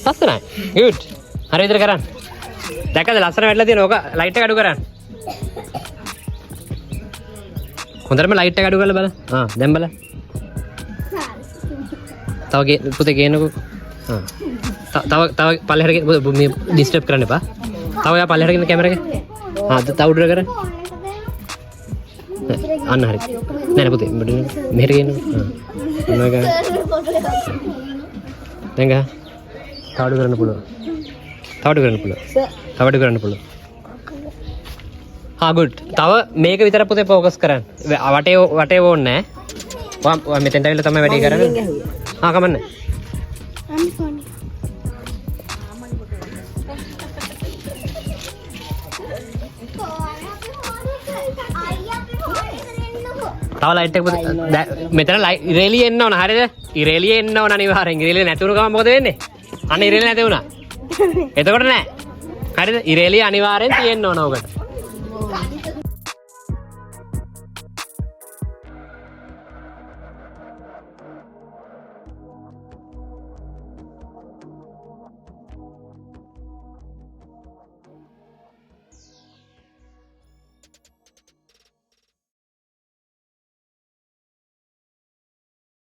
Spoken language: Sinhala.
ලස්සනයි. good. හරි විතර කරන්න. දැක්කද ලස්සන වැටලා තියෙන ඕක ලයිට් එක අඩු කරන්න. හොඳටම ලයිට් එක අඩු කරලා බලන්න. දැන් බලන්න. තව පුතේ ගේන්නකෝ. තව පල්ලෙහාට මේ ඩිස්ටර්බ් කරන්න එපා. තව යා පල්ලෙහාට ගෙන කැමරා එක. තව උඩට කරන්න. අන්න හරි. නෑ පුතේ මෙහෙට ගේන්නකෝ. ඔන්න ගන්න. දැන් ගහ. තව අඩු කරන්න පුළුවන්. තව අඩු කරන්න පුළුවන්. තව අඩු කරන්න පුළුවන්. good. තව මේක විතර පුතේ ફોකස් කරන්න. වටේ ඕනේ නෑ. ඔයා මෙතෙන්ට ඇවිල්ලා තමයි වැඩේ කරන්නේ. කමන්නේ. තව ලයිට් එක මෙතන ඉරේලිය එන්න ඕන හරියද? ඉරේලිය එන්න ඕන අනිවාර්යෙන්. ඉරේලිය නැතුණු ගමන් මොකද වෙන්නේ? අන්න ඉරේලිය නැති වුණා. එතකොට නෑ. හරියද? ඉරේලිය අනිවාර්යෙන් තියෙන්න ඕන ඔකට.